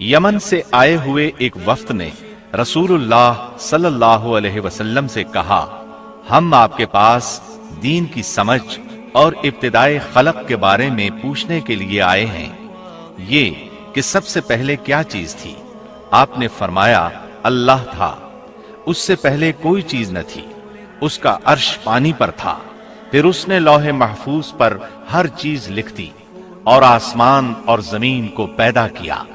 Yemen से आए हुए एक वफ्द ने रसूलुल्लाह सल्लल्लाहु अलैहि वसल्लम से कहा, हम आपके पास दीन की समझ और इब्तिदाए खलक के बारे में पूछने के लिए आए हैं, ये कि सबसे पहले क्या चीज थी? आपने फरमाया, अल्लाह था, उससे पहले कोई चीज न थी, उसका अर्श पानी पर था, फिर उसने लौहे महफूज पर हर चीज लिख दी और आसमान और जमीन को पैदा किया।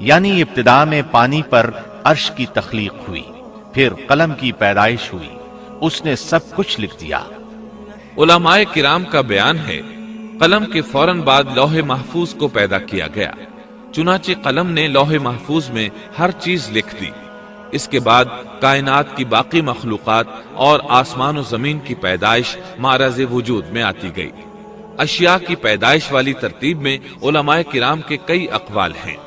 यानी इब्तिदा में पानी पर अर्श की तख्लीक हुई, फिर कलम की पैदाइश हुई, उसने सब कुछ लिख दिया। उलमाए किराम का बयान है, कलम के फौरन बाद लौहे महफूज को पैदा किया गया। चुनाचे कलम ने लौहे महफूज में हर चीज लिख दी। इसके बाद कायनात की बाकी मखलूकात और आसमान और जमीन की पैदाइश मारज़ वजूद में आती गई। अशिया की पैदाइश वाली तरतीब में उलमाए किराम के कई अक़वाल हैं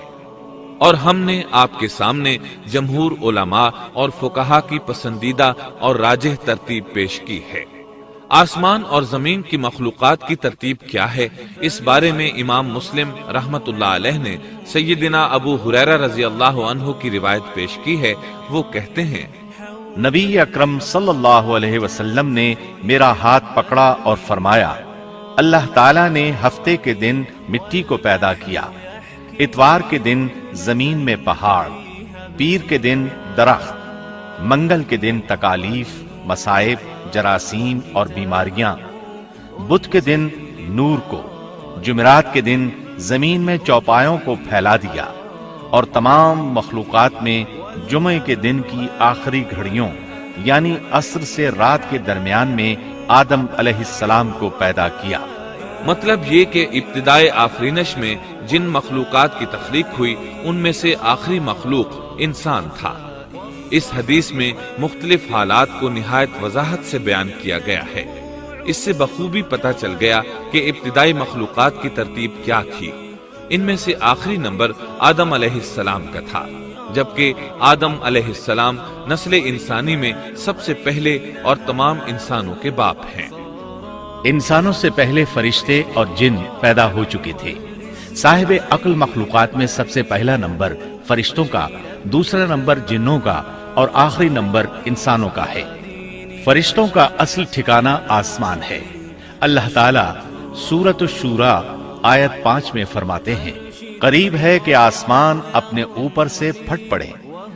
और हमने आपके सामने जमहूर उलमा और फुक़हा की पसंदीदा और राजिह तरतीब पेश की है। आसमान और जमीन की मखलूकात की तरतीब क्या है, इस बारे में इमाम मुस्लिम रहमतुल्लाह अलैह ने सय्यदिना अबू हुरैरा रज़ी अल्लाहु अन्हु की रिवायत पेश की है। वो कहते हैं, नबी अकरम सल्लल्लाहु अलैहि वसल्लम ने मेरा हाथ पकड़ा और फरमाया, अल्लाह ताला ने हफ्ते के दिन मिट्टी को पैदा किया, इतवार के दिन जमीन में पहाड़, पीर के दिन दरख्त, मंगल के दिन तकालीफ, मसाइब, जरासीम और बीमारियां, बुध के दिन नूर को, जुमेरात के दिन जमीन में चौपायों को फैला दिया और तमाम मखलूकात में जुमे के दिन की आखिरी घड़ियों यानी असर से रात के दरमियान में आदम अलैहिस्सलाम को पैदा किया। मतलब ये कि इब्तिदाए आफरीनश में जिन मखलूकात की तख्लीक हुई उनमें से आखिरी मखलूक इंसान था। इस हदीस में मुख्तलिफ हालात को निहायत वजाहत से बयान किया गया है। इससे बखूबी पता चल गया कि इब्तिदाई मखलूकात की तरतीब क्या थी। इनमें से आखिरी नंबर आदम अलैहिस्सलाम का था, जबकि आदम अलैहिस्सलाम नस्ल इंसानी में सबसे पहले और तमाम इंसानों के बाप हैं। इंसानों से पहले फरिश्ते और जिन पैदा हो चुके थे। साहिब अक्ल मखलूकात में सबसे पहला नंबर फरिश्तों का, दूसरा नंबर जिन्नों का और आखिरी नंबर इंसानों का है। फरिश्तों का असल ठिकाना आसमान है। अल्लाह ताला सूरत शूरा आयत 5 में फरमाते हैं, करीब है कि आसमान अपने ऊपर से फट पड़े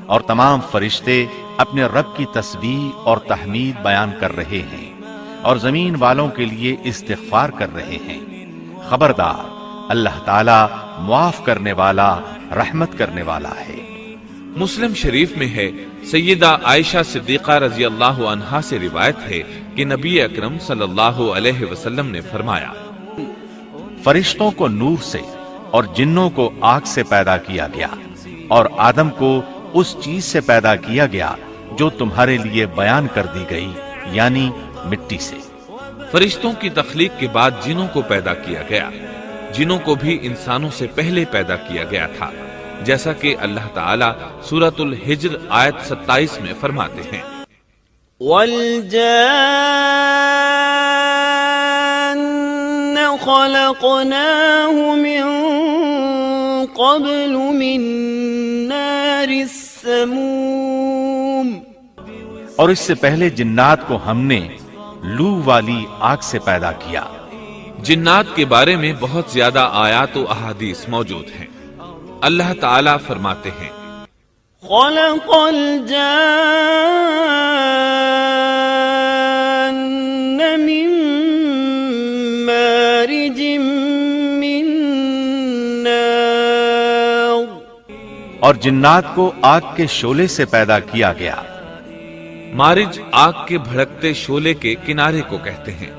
और तमाम फरिश्ते अपने रब की तस्बीह और तहमीद बयान कर रहे हैं और जमीन वालों के लिए इस्तिग़फ़ार कर रहे हैं। खबरदार, अल्लाह ताला मुआफ करने वाला, रहमत करने वाला है। मुस्लिम शरीफ में है, सैयदा आयशा सिद्दीक़ा रज़ी अल्लाहु अन्हा से रिवायत है कि नबी अकरम सल्लल्लाहु अलैहि वसल्लम ने फरमाया, फरिश्तों को नूर से और जिन्नों को आग से पैदा किया गया और आदम को उस चीज से पैदा किया गया जो तुम्हारे लिए बयान कर दी गई, यानी मिट्टी से। फरिश्तों की तख्लीक के बाद जिनों को पैदा किया गया। जिनों को भी इंसानों से पहले पैदा किया गया था, जैसा कि अल्लाह ताला सूरतुल हिज्र आयत 27 में फरमाते हैं, वल जान्न खलक़नाहु मिन क़ब्लु मिन नारिस समूम। और इससे पहले जिन्नात को हमने लू वाली आग से पैदा किया। जिन्नात के बारे में बहुत ज्यादा आयात व अहादीस मौजूद हैं। अल्लाह ताला फरमाते हैं, खलक़ल जान्न मिन मारिजिम मिन नार। और जिन्नात को आग के शोले से पैदा किया गया। मारिज आग के भड़कते शोले के किनारे को कहते हैं।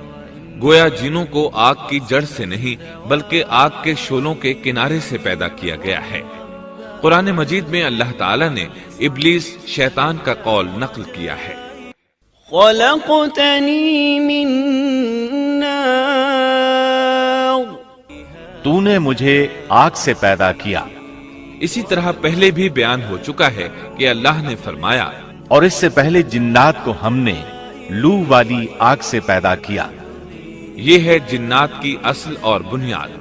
गोया जिनों को आग की जड़ से नहीं बल्कि आग के शोलों के किनारे से पैदा किया गया है। कुरान मजीद में अल्लाह ताला ने इब्लीस शैतान का कौल नकल किया है, खलक़तनी मिन नार। तूने मुझे आग से पैदा किया। इसी तरह पहले भी बयान हो चुका है कि अल्लाह ने फरमाया, और इससे पहले जिन्नात को हमने लू वाली आग से पैदा किया। ये है जिन्नात की असल और बुनियाद।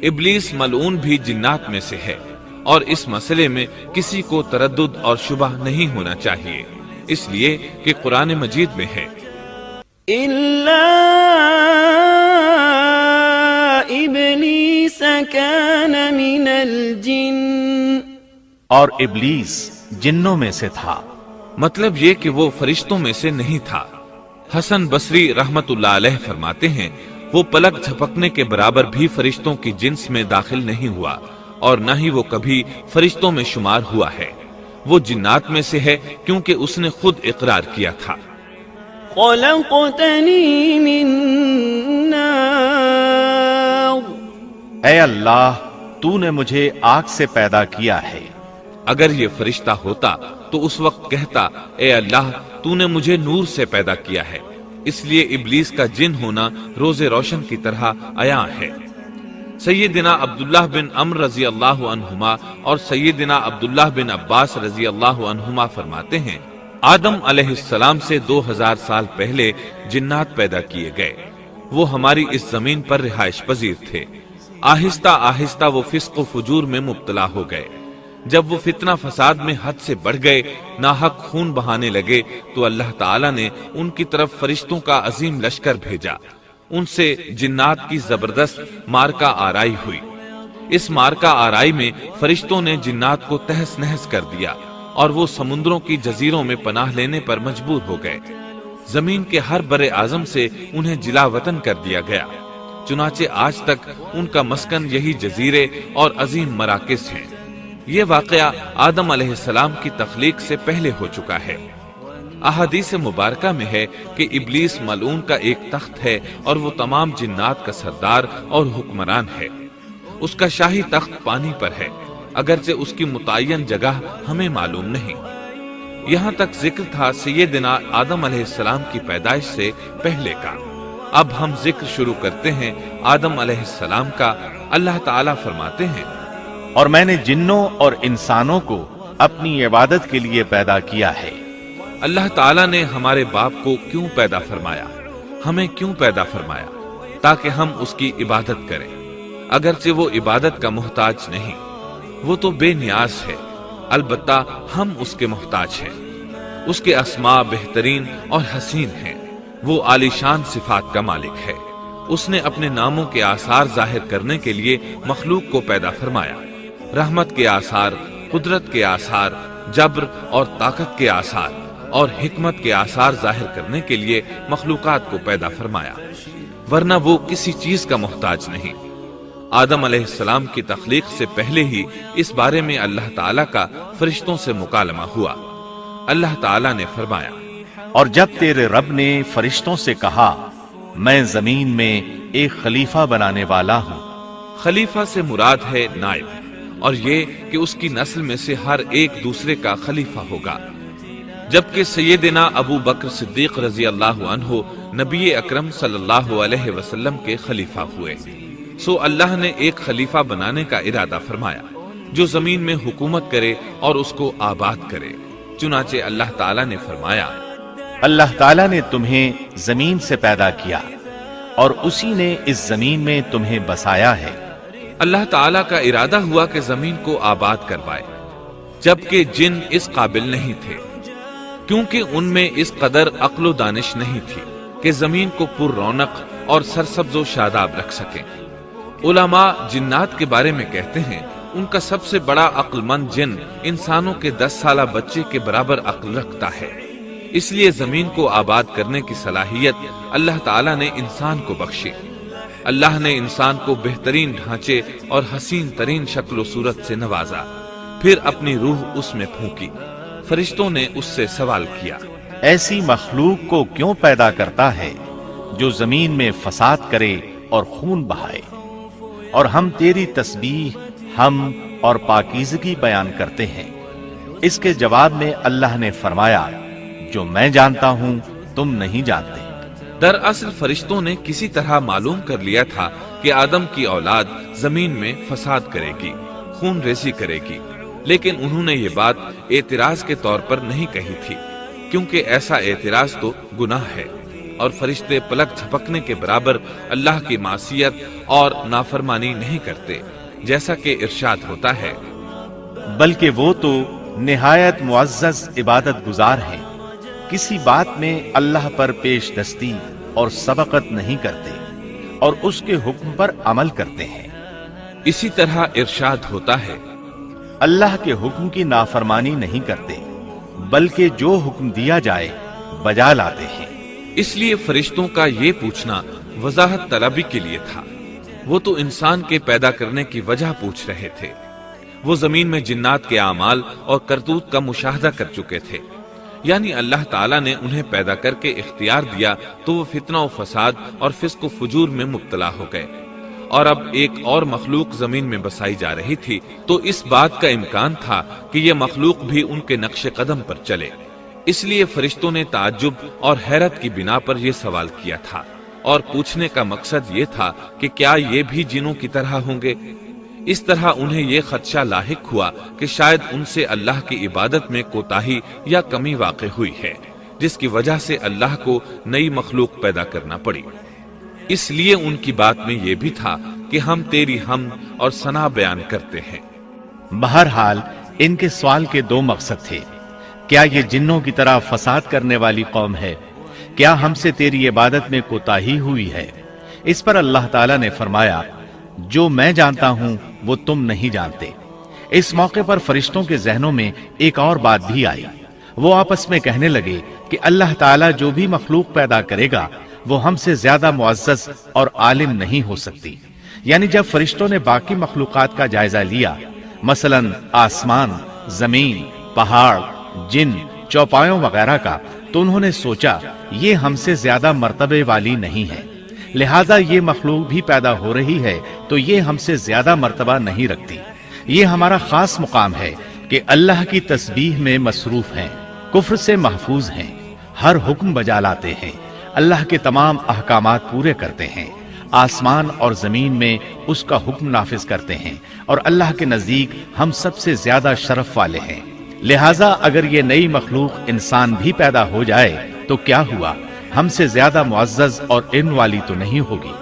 इब्लीस मलऊन भी जिन्नात में से है اور اس مسئلے میں کسی کو تردد اور شبہ نہیں ہونا چاہیے، اس لیے کہ قرآن مجید میں ہے إلا إبليس كان من الجن، اور ابلیس جنوں میں سے تھا۔ مطلب یہ کہ وہ فرشتوں میں سے نہیں تھا۔ حسن بصری رحمت اللہ علیہ فرماتے ہیں وہ پلک جھپکنے کے برابر بھی فرشتوں کی جنس میں داخل نہیں ہوا اور نہ ہی وہ کبھی فرشتوں میں شمار ہوا ہے، وہ جنات میں سے ہے کیونکہ اس نے خود اقرار کیا تھا۔ خلقتني من نار، اے اللہ تو نے مجھے آگ سے پیدا کیا ہے۔ اگر یہ فرشتہ ہوتا تو اس وقت کہتا اے اللہ تو نے مجھے نور سے پیدا کیا ہے، اس لیے ابلیس کا جن ہونا روز روشن کی طرح عیاں ہے۔ سیدنا عبداللہ بن عمر رضی اللہ عنہما اور سیدنا عبداللہ بن عباس رضی اللہ عنہما فرماتے ہیں آدم علیہ السلام سے 2000 سال پہلے جنات پیدا کیے گئے، وہ ہماری اس زمین پر رہائش پذیر تھے۔ آہستہ آہستہ وہ فسق و فجور میں مبتلا ہو گئے، جب وہ فتنہ فساد میں حد سے بڑھ گئے، ناحق خون بہانے لگے، تو اللہ تعالیٰ نے ان کی طرف فرشتوں کا عظیم لشکر بھیجا، ان سے جنات کی زبردست مارکہ آرائی ہوئی۔ اس مارکہ آرائی میں فرشتوں نے جنات کو تہس نہس کر دیا اور وہ سمندروں کی جزیروں میں پناہ لینے پر مجبور ہو گئے۔ زمین کے ہر بر اعظم سے انہیں جلا وطن کر دیا گیا، چنانچہ آج تک ان کا مسکن یہی جزیرے اور عظیم مراکز ہیں۔ یہ واقعہ آدم علیہ السلام کی تخلیق سے پہلے ہو چکا ہے۔ احادیث مبارکہ میں ہے کہ ابلیس ملعون کا ایک تخت ہے اور وہ تمام جنات کا سردار اور حکمران ہے۔ اس کا شاہی تخت پانی پر ہے، اگرچہ اس کی متعین جگہ ہمیں معلوم نہیں۔ یہاں تک ذکر تھا سیدنا آدم علیہ السلام کی پیدائش سے پہلے کا۔ اب ہم ذکر شروع کرتے ہیں آدم علیہ السلام کا۔ اللہ تعالیٰ فرماتے ہیں اور میں نے جنوں اور انسانوں کو اپنی عبادت کے لیے پیدا کیا ہے۔ اللہ تعالیٰ نے ہمارے باپ کو کیوں پیدا فرمایا، ہمیں کیوں پیدا فرمایا؟ تاکہ ہم اس کی عبادت کریں، اگرچہ وہ عبادت کا محتاج نہیں، وہ تو بے نیاز ہے، البتہ ہم اس کے محتاج ہیں۔ اس کے اسماء بہترین اور حسین ہیں، وہ عالی شان صفات کا مالک ہے۔ اس نے اپنے ناموں کے آثار ظاہر کرنے کے لیے مخلوق کو پیدا فرمایا، رحمت کے آثار، قدرت کے آثار، جبر اور طاقت کے آثار اور حکمت کے آثار ظاہر کرنے کے لیے مخلوقات کو پیدا فرمایا، ورنہ وہ کسی چیز کا محتاج نہیں۔ آدم علیہ السلام کی تخلیق سے پہلے ہی اس بارے میں اللہ تعالیٰ کا فرشتوں سے مکالمہ ہوا۔ اللہ تعالیٰ نے فرمایا اور جب تیرے رب نے فرشتوں سے کہا میں زمین میں ایک خلیفہ بنانے والا ہوں۔ خلیفہ سے مراد ہے نائب، اور یہ کہ اس کی نسل میں سے ہر ایک دوسرے کا خلیفہ ہوگا، جبکہ سیدنا ابو بکر صدیق رضی اللہ عنہ نبی اکرم صلی اللہ علیہ وسلم کے خلیفہ ہوئے۔ سو اللہ نے ایک خلیفہ بنانے کا ارادہ فرمایا جو زمین میں حکومت کرے اور اس کو آباد کرے۔ چنانچہ اللہ تعالیٰ نے فرمایا اللہ تعالیٰ نے تمہیں زمین سے پیدا کیا اور اسی نے اس زمین میں تمہیں بسایا ہے۔ اللہ تعالیٰ کا ارادہ ہوا کہ زمین کو آباد کروائے، جبکہ جن اس قابل نہیں تھے، کیونکہ ان میں اس قدر عقل و دانش نہیں تھی کہ زمین کو پر رونق اور سرسبز و شاداب رکھ سکیں۔ علماء جنات کے بارے میں کہتے ہیں ان کا سب سے بڑا عقل مند جن انسانوں کے 10 سالہ بچے کے برابر عقل رکھتا ہے، اس لیے زمین کو آباد کرنے کی صلاحیت اللہ تعالیٰ نے انسان کو بخشی۔ اللہ نے انسان کو بہترین ڈھانچے اور حسین ترین شکل و صورت سے نوازا، پھر اپنی روح اس میں پھونکی۔ فرشتوں نے اس سے سوال کیا ایسی مخلوق کو کیوں پیدا کرتا ہے جو زمین میں فساد کرے اور خون بہائے؟ اور ہم تیری تسبیح، حمد اور پاکیزگی بیان کرتے ہیں۔ اس کے جواب میں اللہ نے فرمایا جو میں جانتا ہوں تم نہیں جانتے۔ دراصل فرشتوں نے کسی طرح معلوم کر لیا تھا کہ آدم کی اولاد زمین میں فساد کرے گی، خون ریزی کرے گی، لیکن انہوں نے یہ بات اعتراض کے طور پر نہیں کہی تھی، کیونکہ ایسا اعتراض تو گناہ ہے، اور فرشتے پلک جھپکنے کے برابر اللہ کی معصیت اور نافرمانی نہیں کرتے، جیسا کہ ارشاد ہوتا ہے बल्कि वो तो निहायत मुअज़्ज़ज़ इबादत गुजार हैं, किसी बात में अल्लाह पर पेश दस्ती और सबकत नहीं करते और उसके हुक्म पर अमल करते हैं। इसी तरह इरशाद होता है, अल्लाह के हुक्म की नाफरमानी नहीं करते, बल्कि जो हुक्म दिया जाए बजा लाते हैं। इसलिए फरिश्तों का ये पूछना वजाहत तलबी के लिए था। वो तो इंसान के पैदा करने की वजह पूछ रहे थे। वो जमीन में जिन्नात के आमाल और करतूत का मुशाहदा कर चुके थे, यानी अल्लाह ताला ने उन्हें पैदा करके इख्तियार दिया तो वो फितना और फसाद और फिस्क व फुजूर में मुब्तला हो गए, और अब एक और मखलूक जमीन में बसाई जा रही थी, तो इस बात का इम्कान था कि ये मखलूक भी उनके नक्शे कदम पर चले। इसलिए फरिश्तों ने ताज्जुब और हैरत की बिना पर यह सवाल किया था, और पूछने का मकसद ये था कि क्या ये भी जिनों की तरह होंगे। इस तरह उन्हें यह खदशा लाहिक हुआ कि शायद उनसे अल्लाह की इबादत में कोताही या कमी वाक़ हुई है, जिसकी वजह से अल्लाह को नई मखलूक पैदा करना पड़ी। इसलिए उनकी बात में यह भी था कि हम तेरी हमद और सना बयान करते हैं। बहरहाल इनके सवाल के दो मकसद थे। क्या ये जिन्नों की तरह फसाद करने वाली कौम है? क्या हमसे तेरी इबादत में कोताही हुई है? इस पर अल्लाह ताला ने फरमाया, जो मैं जानता हूं वो तुम नहीं जानते। इस मौके पर फरिश्तों के जहनों में एक और बात भी आई। वो आपस में कहने लगे कि अल्लाह ताला जो भी मखलूक पैदा करेगा वो हमसे ज्यादा मुअज़्ज़ज़ और आलिम नहीं हो सकती। यानी जब फरिश्तों ने बाकी मखलूकात का जायजा लिया, मसलन आसमान, जमीन, पहाड़, जिन, चौपायों वगैरह का, तो उन्होंने सोचा ये हमसे ज्यादा मर्तबे वाली नहीं है, लिहाजा ये मखलूक भी पैदा हो रही है तो ये हमसे ज्यादा मर्तबा नहीं रखती। ये हमारा खास मुकाम है कि अल्लाह की तस्बीह में मसरूफ हैं, कुफ्र से महफूज हैं, हर हुक्म बजा लाते हैं, अल्लाह के तमाम अहकामात पूरे करते हैं, आसमान और जमीन में उसका हुक्म नाफिज करते हैं, और अल्लाह के नजदीक हम सबसे ज्यादा शरफ वाले हैं। लिहाजा अगर ये नई मखलूक इंसान भी पैदा हो जाए तो क्या हुआ, हमसे ज्यादा मुअज़्ज़ज़ और इल्म वाली तो नहीं होगी।